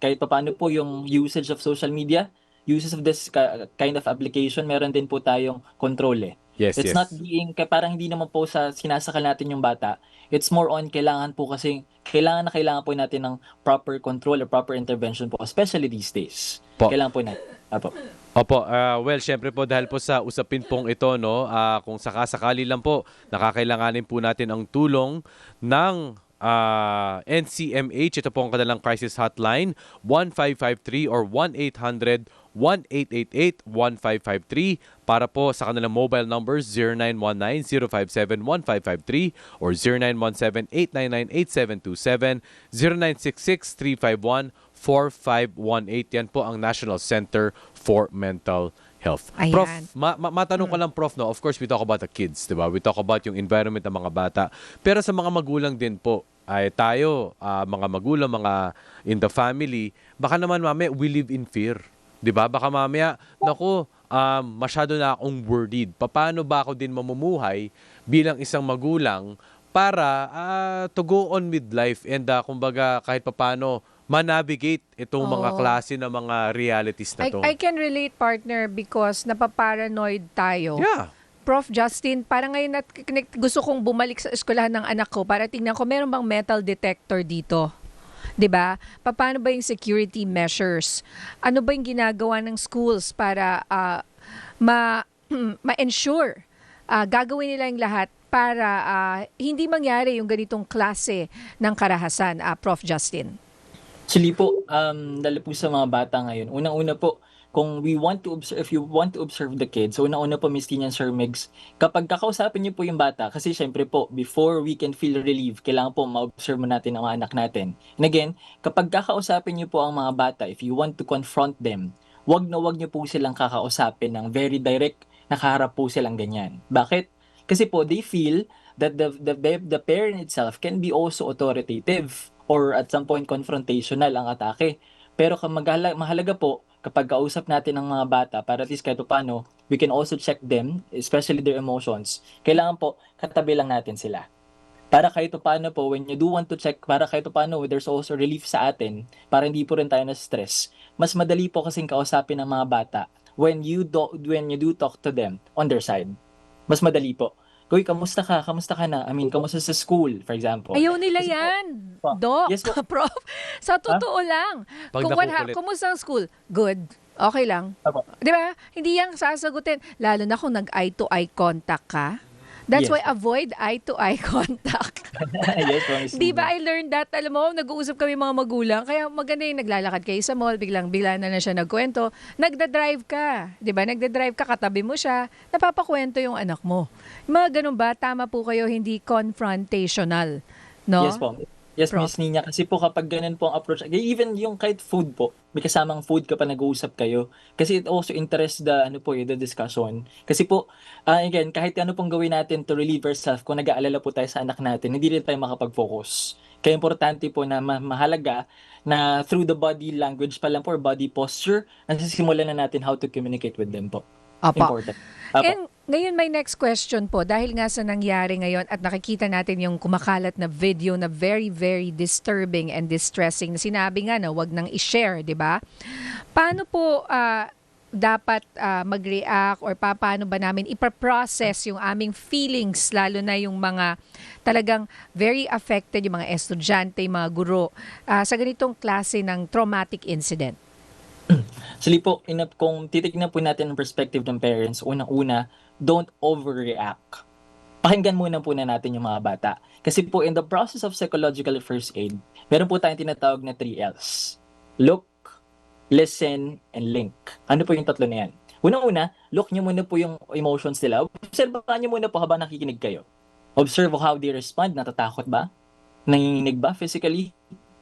kahit paano po yung usage of social media, uses of this kind of application, meron din po tayong control Yes, It's yes. not being, parang hindi naman po sa sinasakal natin yung bata. It's more on kailangan po kasi, kailangan po natin ng proper control or proper intervention po, especially these days. Po. Kailangan po natin. Apo. Opo, well, syempre po dahil po sa usapin pong ito, no, kung sakasakali lang po, nakakailanganin po natin ang tulong ng NCMH. Ito po ang kanilang crisis hotline, 1553 or 1-800-1888-1553 para po sa kanilang mobile numbers 0919-057-1553 or 0917-899-8727, 0966-351-4518. Yan po ang National Center for Mental Health. Ayan. Prof, matanong ko lang, Prof, no? Of course, we talk about the kids, di ba? We talk about yung environment ng mga bata. Pero sa mga magulang din po, ay tayo, mga magulang, mga in the family, baka naman mamaya, we live in fear. Di ba? Baka mamaya, naku, masyado na akong worried. Paano ba ako din mamumuhay bilang isang magulang para to go on with life and kumbaga kahit papano manavigate itong mga Oo. klase ng mga realities na to. I can relate, partner, because napaparanoid tayo. Yeah. Prof. Justin, parang ngayon gusto kong bumalik sa eskwelahan ng anak ko para tingnan ko meron bang metal detector dito. 'Di ba? Paano ba yung security measures? Ano ba yung ginagawa ng schools para ma-ensure gagawin nila yung lahat para hindi mangyari yung ganitong klase ng karahasan, Prof. Justin? Actually po, dahil po sa mga bata ngayon, unang-una po, kung if you want to observe the kids, so unang-una po, Miss Tina and Sir Migs, kapag kakausapin niyo po yung bata, kasi syempre po, before we can feel relief, kailangan po ma-observe mo natin ang mga anak natin. And again, kapag kakausapin niyo po ang mga bata, if you want to confront them, wag niyo po silang kakausapin ng very direct, nakaharap po silang ganyan. Bakit? Kasi po, they feel that the parent itself can be also authoritative or at some point confrontational ang atake. Pero mahalaga po, kapag kausap natin ang mga bata, para at least kahit paano, we can also check them, especially their emotions. Kailangan po, katabi lang natin sila. Para kahit paano po, when you do want to check, para kahit paano, there's also relief sa atin, para hindi po rin tayo na-stress. Mas madali po kasing kausapin ng mga bata when you do talk to them on their side. Mas madali po. Uy, kamusta ka? Kamusta ka na? I mean, kamusta sa school, for example? Ayaw nila Kasi po- yan, po. Doc, Yes po. Prof. Sa totoo lang. Pag nakukulit. Kumusta ang school? Good. Okay lang. Apo. Di ba? Hindi yan sasagutin. Lalo na kung nag-eye-to-eye contact ka. That's Yes. why avoid eye-to-eye contact. Yes po, Miss Di ba, Nina. I learned that, alam mo, nag-uusap kami mga magulang, kaya maganda yung naglalakad kayo sa mall, bigla na siya nagkwento, nagda-drive ka, di ba, nagda-drive ka, katabi mo siya, napapakwento yung anak mo. Mga ganun ba, tama po kayo, hindi confrontational, no? Yes po. Yes, Prof. Miss Nina. Kasi po kapag ganun po ang approach, even yung kahit food po, may kasamang food kapag nag-uusap kayo. Kasi it also interests the discussion. Kasi po, again, kahit ano pong gawin natin to relieve ourselves, kung nag-aalala po tayo sa anak natin, hindi rin tayo makapag-focus. Kaya importante po na mahalaga na through the body language pa lang po, or body posture, nasisimulan na natin how to communicate with them po. Apa. Important. Apo. And ngayon may next question po, dahil nga sa nangyari ngayon at nakikita natin yung kumakalat na video na very, very disturbing and distressing na sinabi nga na wag nang i-share, di ba? Paano po dapat mag-react or paano ba namin ipaprocess yung aming feelings, lalo na yung mga talagang very affected, yung mga estudyante, yung mga guro, sa ganitong klase ng traumatic incident? Actually po, kung titignan po natin ang perspective ng parents, unang-una, don't overreact. Pakinggan muna natin yung mga bata. Kasi po, in the process of psychological first aid, meron po tayong tinatawag na 3 Ls. Look, listen, and link. Ano po yung tatlo na yan? Unang-una, look nyo muna po yung emotions nila. Obserbahan nyo muna po habang nakikinig kayo. Observe how they respond. Natatakot ba? Nanginginig ba physically?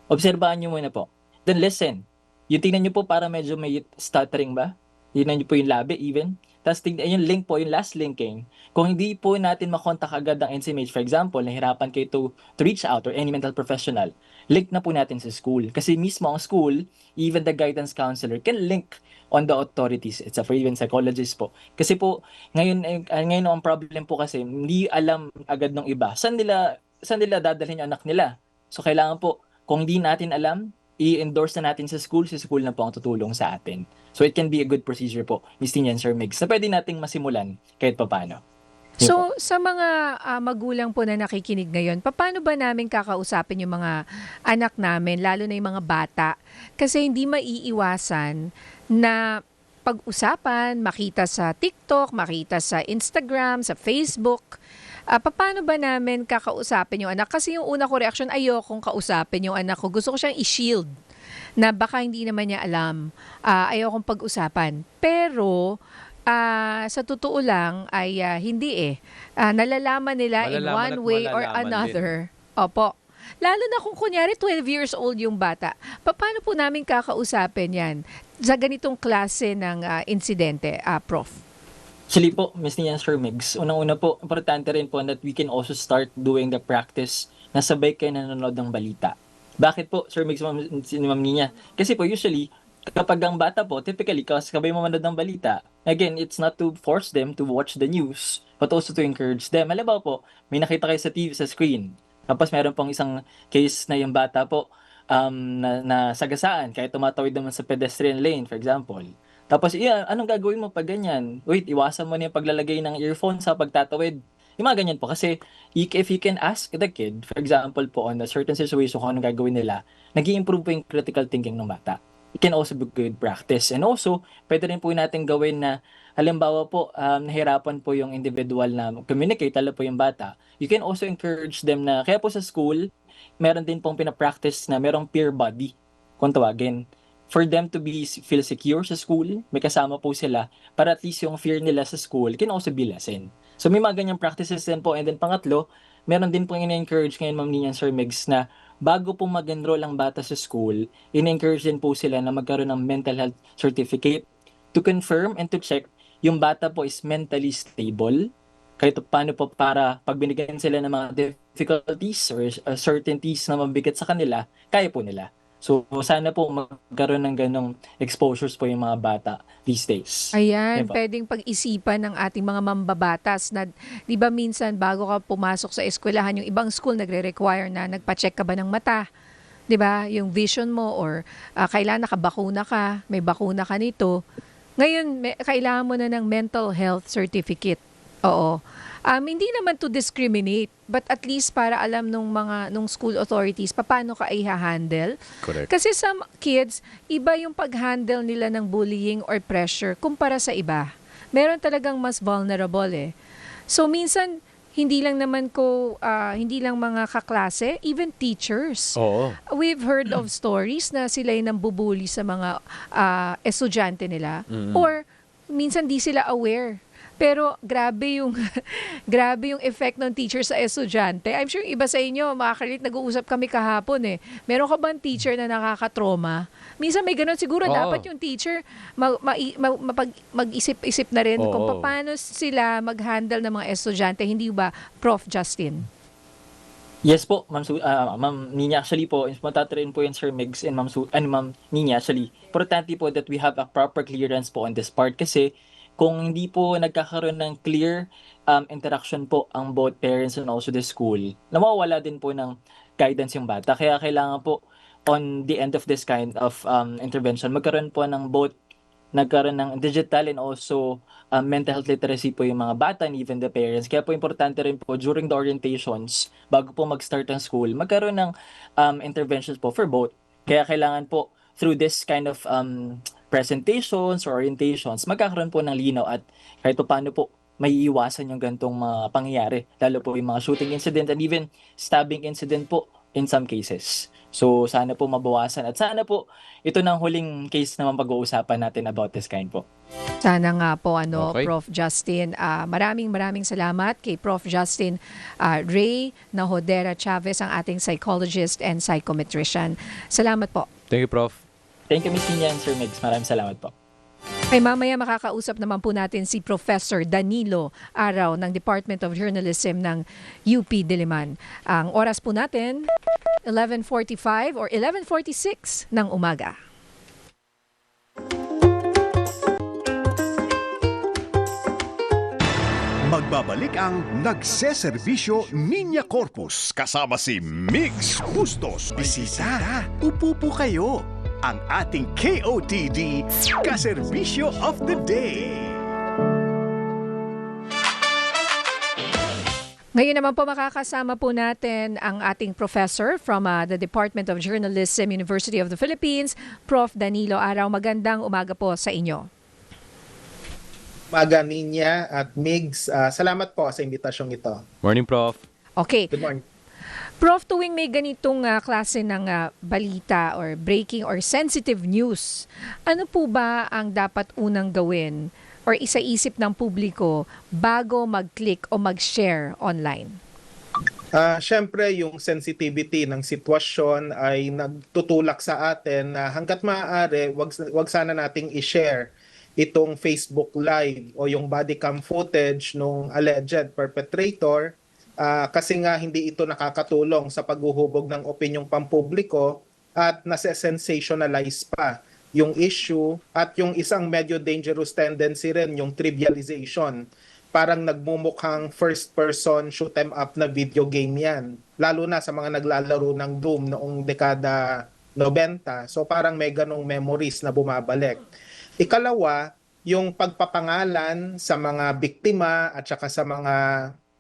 Obserbahan nyo muna po. Then listen. Yung tingnan nyo po para medyo may stuttering ba? Tingnan nyo po yung labi even. Tapos tingnan yung link po, yung last linking. Kung hindi po natin makontak agad ang NCMH, for example, nahirapan kayo to reach out or any mental professional, link na po natin sa school. Kasi mismo ang school, even the guidance counselor can link on the authorities. It's for even psychologists po. Kasi po, ngayon ang problem po kasi, hindi alam agad ng iba. Saan nila dadalhin yung anak nila? So kailangan po, kung hindi natin alam, i-endorse na natin sa school na po ang tutulong sa atin. So it can be a good procedure po, Miss Tina and Sir Migs, na pwede nating masimulan kahit paano. So, sa mga magulang po na nakikinig ngayon, paano ba namin kakausapin yung mga anak namin, lalo na yung mga bata? Kasi hindi maiiwasan na pag-usapan, makita sa TikTok, makita sa Instagram, sa Facebook. Paano ba namin kakausapin yung anak? Kasi yung una ko reaction, ayokong kausapin yung anak ko. Gusto ko siyang i-shield na baka hindi naman niya alam. Ayokong pag-usapan. Pero sa totoo lang ay hindi eh. Nalalaman nila in Malalaman one at way or malalaman another. Opo. Lalo na kung kunyari 12 years old yung bata. Paano po namin kakausapin yan sa ganitong klase ng insidente, Prof? Actually po, Miss Nian, Sir Migs, unang-una po, importante rin po that we can also start doing the practice na sabay kayo nanonood ng balita. Bakit po, Sir Migs, Ma'am Nina? Kasi po, usually, kapag ang bata po, typically, kasabay manonood ng balita, again, it's not to force them to watch the news, but also to encourage them. Halimbawa po, may nakita kayo sa TV, sa screen, tapos meron pong isang case na yung bata po na sagasaan, kahit tumatawid naman sa pedestrian lane, for example. Tapos, anong gagawin mo pag ganyan? Wait, iwasan mo na yung paglalagay ng earphone sa pagtatawid. Yung mga ganyan po. Kasi, if you can ask the kid, for example po, on a certain situation kung anong gagawin nila, nag-i-improve po yung critical thinking ng bata. It can also be good practice. And also, pwede rin po natin gawin na, halimbawa po, nahirapan po yung individual na communicate, lalo po yung bata. You can also encourage them na, kaya po sa school, meron din pong pinapractice na merong peer body, kung tawagin. For them to feel secure sa school, may kasama po sila, para at least yung fear nila sa school can also be lessened. So may mga ganyang practices din po. And then pangatlo, meron din pong ina-encourage ngayon, Ma'am Nina, Sir Migs, na bago po mag-enroll ang bata sa school, ina-encourage din po sila na magkaroon ng mental health certificate to confirm and to check yung bata po is mentally stable. Kahit paano po para pag binigyan sila ng mga difficulties or uncertainties na mabigat sa kanila, kaya po nila. So, sana po magkaroon ng ganong exposures po yung mga bata these days. Ayan, Diba? pwedeng pag-isipan ng ating mga mambabatas na, di ba minsan bago ka pumasok sa eskwelahan, yung ibang school nagre-require na nagpa-check ka ba ng mata, di ba? Yung vision mo or kailangan nakabakuna ka, may bakuna ka nito. Ngayon, kailangan mo na ng mental health certificate. Oo. Hindi naman to discriminate, but at least para alam nung school authorities paano ka i-handle. Correct. Kasi some kids, iba yung pag-handle nila ng bullying or pressure kumpara sa iba. Meron talagang mas vulnerable eh. So minsan, hindi lang mga kaklase, even teachers. Oo. We've heard of stories na sila yung nambubuli sa mga estudyante nila. Or minsan di sila aware. Pero grabe yung grabe yung effect ng teacher sa estudyante. I'm sure iba sa inyo, makakalit, nag-uusap kami kahapon eh. Meron ka bang teacher na nakakatrauma? Minsan may ganun siguro, Oo. dapat yung teacher mag-isip-isip na rin kung Oo. paano sila mag-handle ng mga estudyante. Hindi ba, Prof. Justin? Yes po, Ma'am Nina, actually po, matatarin po yun, Sir Migs and Ma'am Nina, actually, importante po that we have a proper clearance po on this part kasi kung hindi po nagkakaroon ng clear interaction po ang both parents and also the school, nawawala din po ng guidance yung bata. Kaya kailangan po on the end of this kind of intervention, magkaroon ng digital and also mental health literacy po yung mga bata and even the parents. Kaya po importante rin po during the orientations, bago po mag-start ang school, magkaroon ng interventions po for both. Kaya kailangan po through this kind of presentations or orientations, magkakaroon po ng linaw at kahit paano po may iwasan yung gantong mga pangyayari. Lalo po yung mga shooting incident and even stabbing incident po in some cases. So sana po mabawasan at sana po ito ng huling case naman pag-uusapan natin about this kind po. Sana nga po, Okay. Prof. Justin. Maraming salamat kay Prof. Justin Ray Nahodera Chavez, ang ating psychologist and psychometrician. Salamat po. Thank you, Prof. Thank you, Ms. Nina and Sir Migs. Maraming salamat po. Ay mamaya makakausap naman po natin si Professor Danilo Araw ng Department of Journalism ng UP Diliman. Ang oras po natin, 11:45 or 11:46 ng umaga. Magbabalik ang Nagseserbisyo Niña Corpus kasama si Migs Bustos. Bisita, upo po kayo. Ang ating KOTD Kaserbisyo of the Day. Ngayon naman po makakasama po natin ang ating professor from the Department of Journalism, University of the Philippines, Prof. Danilo Araw. Magandang umaga po sa inyo. Umaga Ninya at Migs. Salamat po sa imbitasyong ito. Morning, Prof. Okay. Good morning. Prof, tuwing may ganitong klase ng balita or breaking or sensitive news, ano po ba ang dapat unang gawin or isaisip ng publiko bago mag-click o mag-share online? Siyempre, yung sensitivity ng sitwasyon ay nagtutulak sa atin na hanggat maaari, wag sana nating i-share itong Facebook Live o yung body cam footage ng alleged perpetrator kasi nga hindi ito nakakatulong sa paghuhubog ng opinyong pampubliko at nase-sensationalize pa yung issue at yung isang medyo dangerous tendency rin, yung trivialization. Parang nagmumukhang first person shoot 'em up na video game yan. Lalo na sa mga naglalaro ng Doom noong dekada 90. So parang may ganong memories na bumabalik. Ikalawa, yung pagpapangalan sa mga biktima at saka sa mga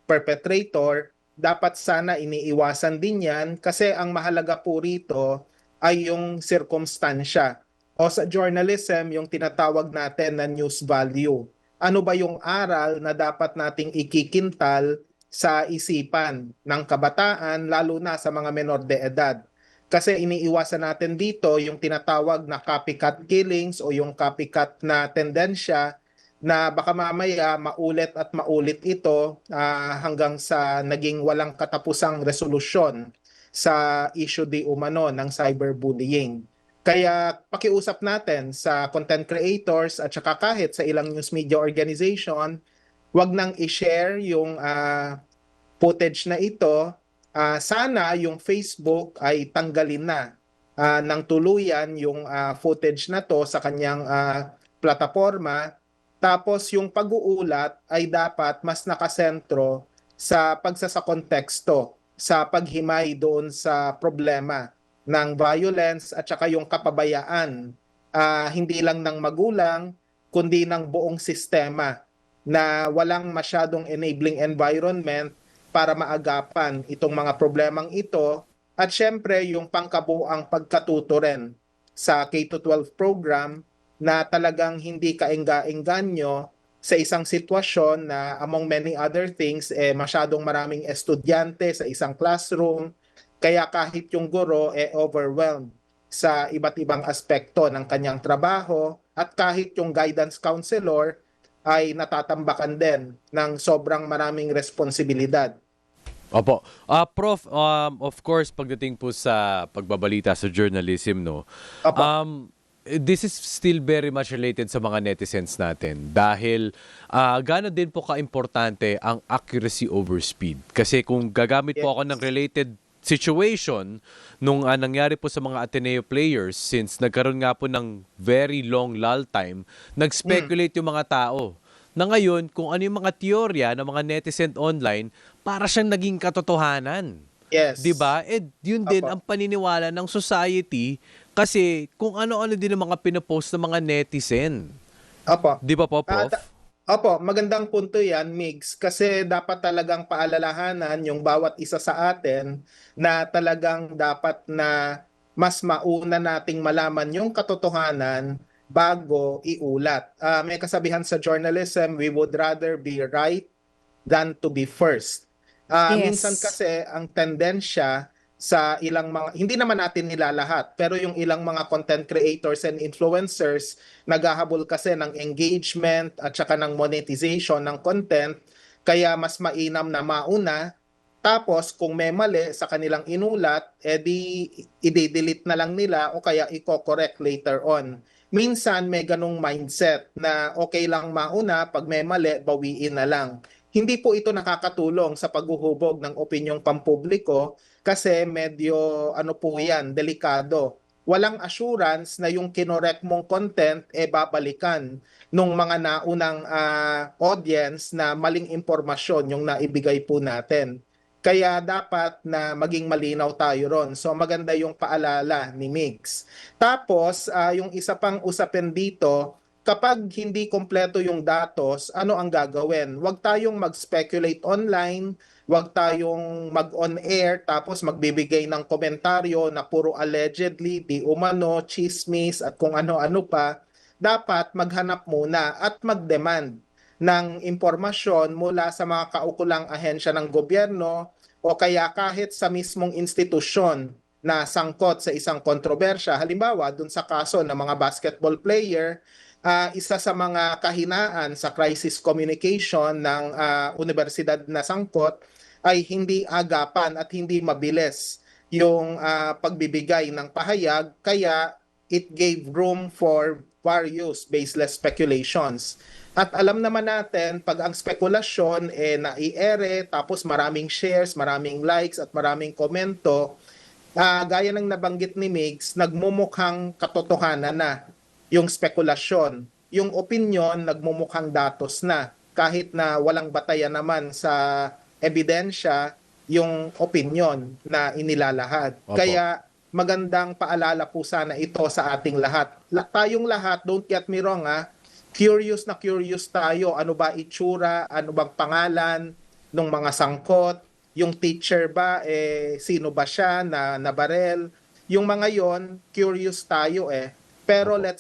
perpetrator, dapat sana iniiwasan din yan kasi ang mahalaga po rito ay yung circumstansya. O sa journalism, yung tinatawag natin na news value. Ano ba yung aral na dapat nating ikikintal sa isipan ng kabataan, lalo na sa mga menor de edad? Kasi iniiwasan natin dito yung tinatawag na copycat killings o yung copycat na tendensya na baka mamaya maulit at maulit ito hanggang sa naging walang katapusang resolusyon sa issue di umano ng cyberbullying. Kaya pakiusap natin sa content creators at saka kahit sa ilang news media organization, wag nang i-share yung footage na ito. Sana yung Facebook ay tanggalin na ng tuluyan yung footage na to sa kanyang plataforma. Tapos yung pag-uulat ay dapat mas nakasentro sa pagsasakonteksto, sa paghimay doon sa problema ng violence at saka yung kapabayaan, hindi lang ng magulang, kundi ng buong sistema na walang masyadong enabling environment para maagapan itong mga problemang ito at syempre yung pangkabuang pagkatuto rin sa K-12 program na talagang hindi kaengga-engganyo sa isang sitwasyon na among many other things masyadong maraming estudyante sa isang classroom. Kaya kahit yung guro overwhelmed sa iba't ibang aspekto ng kanyang trabaho at kahit yung guidance counselor ay natatambakan din ng sobrang maraming responsibilidad. Opo. Prof, of course, pagdating po sa pagbabalita sa journalism, no? Opo. This is still very much related sa mga netizens natin dahil gaano din po ka-importante ang accuracy over speed. Kasi kung gagamit po ako ng related situation nung nangyari po sa mga Ateneo players since nagkaroon nga po ng very long lull time, nag-speculate yung mga tao. Na ngayon, kung ano yung mga teorya ng mga netizen online, para siyang naging katotohanan. Yes. 'Di ba? Yun din Opo. ang paniniwala ng society kasi kung ano-ano din ang mga pinopost ng mga netizen. Opo. 'Di ba po, Prof? Opo, magandang punto yan, Migs, kasi dapat talagang paalalahanan yung bawat isa sa atin na talagang dapat na mas mauna nating malaman yung katotohanan bago iulat. May kasabihan sa journalism, we would rather be right than to be first. Yes. Minsan kasi ang tendensya sa ilang mga, hindi naman natin nilalahat, pero yung ilang mga content creators and influencers naghahabol kasi ng engagement at saka ng monetization ng content, kaya mas mainam na mauna. Tapos kung may mali sa kanilang inulat, edi i-delete na lang nila o kaya i-correct later on. Minsan may ganong mindset na okay lang mauna, pag may mali, bawiin na lang. Hindi po ito nakakatulong sa paghuhubog ng opinyong pampubliko kasi medyo ano po yan, delikado. Walang assurance na yung kinorek mong content babalikan nung mga naunang audience na maling impormasyon yung naibigay po natin. Kaya dapat na maging malinaw tayo ron. So maganda yung paalala ni Migs. Tapos yung isa pang usapin dito, kapag hindi kompleto yung datos, ano ang gagawin? Huwag tayong mag-speculate online, Huwag tayong mag-on air tapos magbibigay ng komentaryo na puro allegedly, di umano, chismis at kung ano-ano pa. Dapat maghanap muna at mag-demand ng impormasyon mula sa mga kaukulang ahensya ng gobyerno o kaya kahit sa mismong institusyon na sangkot sa isang kontrobersya. Halimbawa, dun sa kaso ng mga basketball player, isa sa mga kahinaan sa crisis communication ng universidad na sangkot ay hindi agapan at hindi mabilis yung pagbibigay ng pahayag, kaya it gave room for various baseless speculations. At alam naman natin, pag ang spekulasyon nai-ere, tapos maraming shares, maraming likes at maraming komento, gaya ng nabanggit ni Migs, nagmumukhang katotohanan na yung spekulasyon. Yung opinion, nagmumukhang datos na. Kahit na walang batayan naman sa ebidensya, yung opinion na inilalahad. Opo. Kaya magandang paalala po sana ito sa ating lahat. Tayong lahat, don't get me wrong curious na curious tayo. Ano ba itsura? Ano bang pangalan ng mga sangkot? Yung teacher ba, sino ba siya na nabarel? Yung mga yon, curious tayo Pero let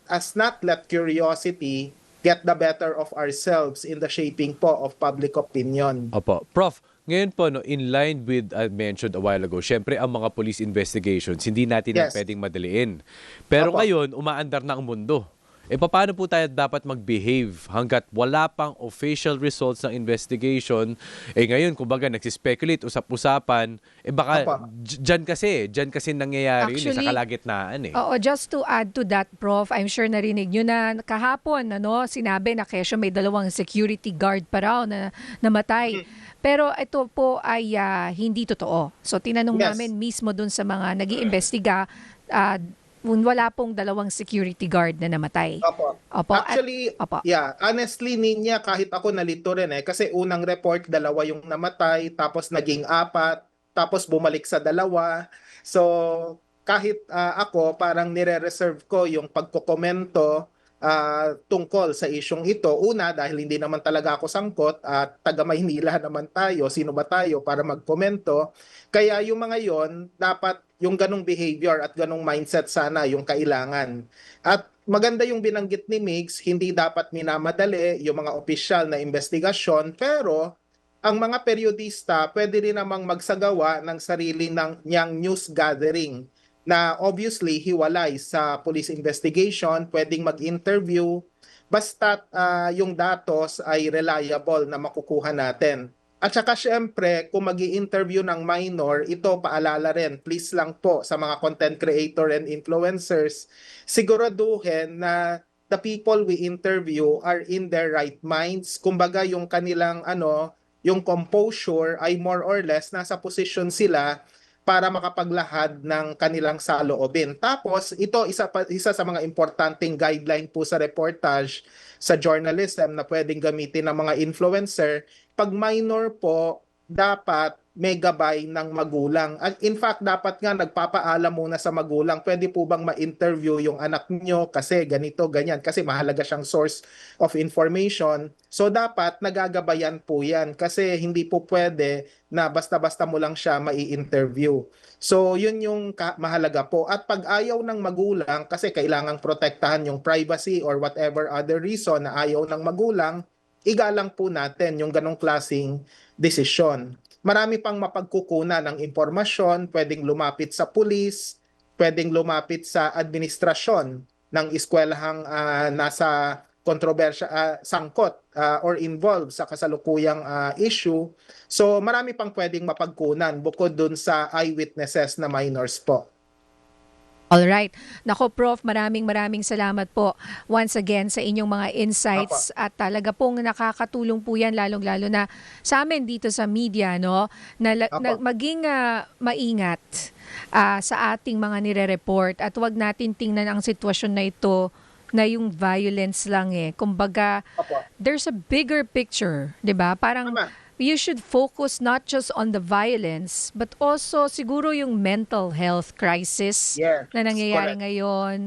us not let curiosity get the better of ourselves in the shaping po of public opinion. Opo. Prof, ngayon po, no, in line with I mentioned a while ago, syempre ang mga police investigations, hindi natin na Yes. pwedeng madaliin. Pero Opo. ngayon, umaandar na ang mundo. Paano po tayo dapat mag-behave hanggat wala pang official results ng investigation? Ngayon, kumbaga, nagsispeculate, usap-usapan, baka Opo. dyan kasi nangyayari yun, sa Actually, kalagitnaan Oo, just to add to that, Prof, I'm sure narinig nyo na kahapon, sinabi na kesyo may 2 security guard pa raw na namatay. Pero ito po ay hindi totoo. So tinanong Yes. namin mismo dun sa mga nag-iimbestiga, wala pong 2 security guard na namatay. Opo. Opo. Actually, Opo. honestly, Ninya, kahit ako nalito rin kasi unang report, 2 yung namatay, tapos naging 4, tapos bumalik sa 2. So, kahit ako, parang nire-reserve ko yung pagkokomento tungkol sa isyong ito. Una, dahil hindi naman talaga ako sangkot at taga Maynila naman tayo, sino ba tayo para magkomento. Kaya yung mga yon, dapat yung ganong behavior at ganong mindset sana yung kailangan. At maganda yung binanggit ni Migs, hindi dapat minamadali yung mga opisyal na investigasyon, pero ang mga periodista pwede rin namang magsagawa ng sarili niyang news gathering na obviously hiwalay sa police investigation, pwedeng mag-interview, basta yung datos ay reliable na makukuha natin. At saka syempre, kung mag-i-interview ng minor, ito paalala rin, please lang po sa mga content creator and influencers, siguraduhin na the people we interview are in their right minds. Kumbaga yung kanilang yung composure ay more or less nasa posisyon sila para makapaglahad ng kanilang saloobin. Tapos, ito isa sa mga importanteng guideline po sa reportage sa journalism na pwedeng gamitin ng mga influencer. Pag minor po, dapat may gabay ng magulang. At in fact, dapat nga nagpapaalam muna sa magulang, pwede po bang ma-interview yung anak nyo kasi ganito, ganyan, kasi mahalaga siyang source of information. So dapat nagagabayan po yan kasi hindi po pwede na basta-basta mo lang siya mai-interview. So yun yung mahalaga po. At pag ayaw ng magulang, kasi kailangang protektahan yung privacy or whatever other reason na ayaw ng magulang, igalang po natin yung ganong klaseng desisyon. Marami pang mapagkukunan ng impormasyon, pwedeng lumapit sa pulis, pwedeng lumapit sa administrasyon ng eskwelahang nasa kontrobersya, sangkot or involved sa kasalukuyang issue. So marami pang pwedeng mapagkunan bukod dun sa eyewitnesses na minors po. Alright. Nako, Prof, maraming salamat po once again sa inyong mga insights at talaga pong nakakatulong po yan lalong-lalo na sa amin dito sa media, no? Na maging maingat sa ating mga nire-report at wag natin tingnan ang sitwasyon na ito na yung violence lang Kumbaga, Opo. there's a bigger picture, 'di ba? Parang Tama. you should focus not just on the violence, but also siguro yung mental health crisis Yes, na nangyayari correct. ngayon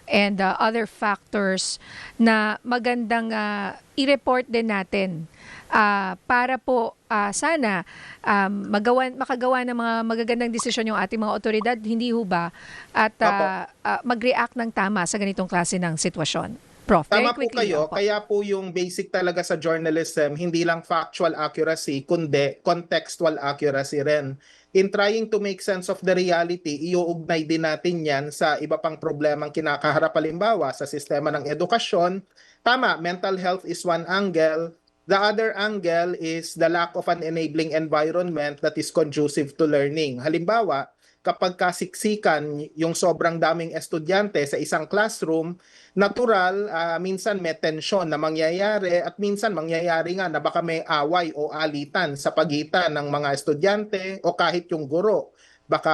and other factors na magandang i-report din natin para po sana makagawa ng mga magagandang desisyon yung ating mga otoridad, hindi ho ba? At mag-react ng tama sa ganitong klase ng sitwasyon. Prof, very Tama po quickly. kayo, Opo. kaya po yung basic talaga sa journalism, hindi lang factual accuracy, kundi contextual accuracy rin. In trying to make sense of the reality, iuugnay din natin yan sa iba pang problemang kinakaharap, halimbawa sa sistema ng edukasyon. Tama, mental health is one angle. The other angle is the lack of an enabling environment that is conducive to learning. Halimbawa, kapag kasiksikan yung sobrang daming estudyante sa isang classroom, natural, minsan may tensyon na mangyayari at minsan mangyayari nga na baka may away o alitan sa pagitan ng mga estudyante o kahit yung guro. Baka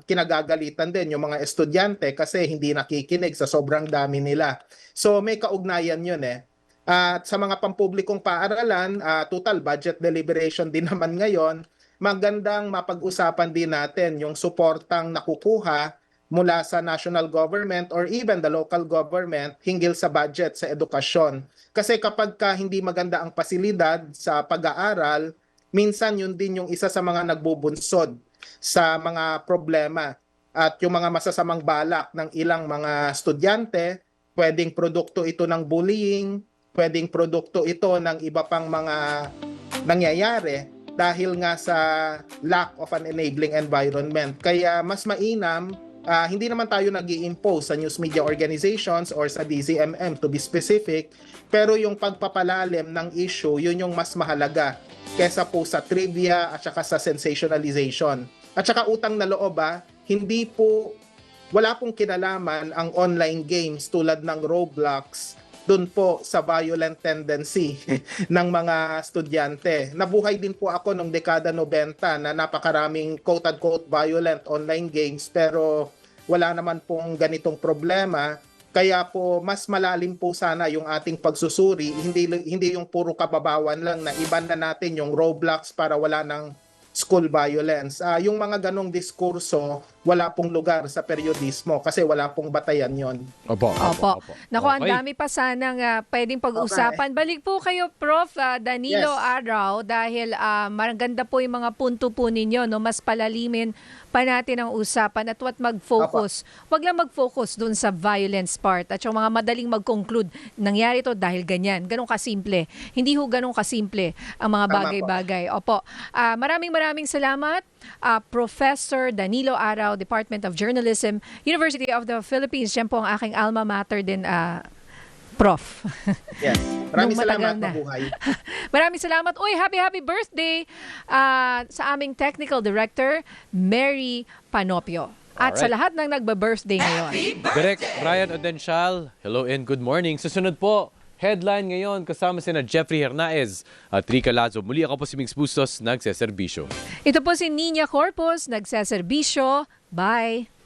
kinagagalitan din yung mga estudyante kasi hindi nakikinig sa sobrang dami nila. So may kaugnayan yun eh. At sa mga pampublikong paaralan, total budget deliberation din naman ngayon, magandang mapag-usapan din natin yung suportang nakukuha mula sa national government or even the local government hinggil sa budget sa edukasyon. Kasi kapag hindi maganda ang pasilidad sa pag-aaral, minsan yun din yung isa sa mga nagbubunsod sa mga problema. At yung mga masasamang balak ng ilang mga estudyante, pwedeng produkto ito ng bullying, pwedeng produkto ito ng iba pang mga nangyayari dahil nga sa lack of an enabling environment. Kaya mas mainam, hindi naman tayo nag-i-impose sa news media organizations or sa DZMM to be specific, pero yung pagpapalalim ng issue, yun yung mas mahalaga kesa po sa trivia at saka sa sensationalization. At saka utang na loob, wala pong kinalaman ang online games tulad ng Roblox dun po sa violent tendency ng mga estudyante. Nabuhay din po ako nung dekada 90 na napakaraming quote-unquote violent online games pero wala naman pong ganitong problema. Kaya po mas malalim po sana yung ating pagsusuri, hindi yung puro kababawan lang na iban na natin yung Roblox para wala ng school violence. Yung mga ganong diskurso, wala pong lugar sa periodismo kasi wala pong batayan yon. Opo. Naku, ang dami pa sanang pwedeng pag-usapan. Balik po kayo, Prof. Danilo Yes. Araw, dahil maganda po yung mga punto po ninyo, no? Mas palalimin pa natin ang usapan at mag-focus. Wag lang mag-focus dun sa violence part at yung mga madaling mag-conclude, nangyari to dahil ganyan. Ganun kasimple. Hindi ho ganun kasimple ang mga Tama po. bagay-bagay. Opo. Maraming salamat. Professor Danilo Araw, Department of Journalism, University of the Philippines. Yan po ang aking alma mater din, Prof. Yes. Maraming Nung matagal salamat, na. mabuhay. Maraming salamat. Uy, happy birthday sa aming technical director, Mary Panopio. At sa lahat ng nagba-birthday ngayon. Direk Ryan Odensial, hello and good morning. Susunod po, headline ngayon kasama sina Jeffrey Hernaez at Rica Lazo. Muli ako po si Mix Bustos, nagseserbisyo. Ito po si Nina Corpus, nagseserbisyo. Bye!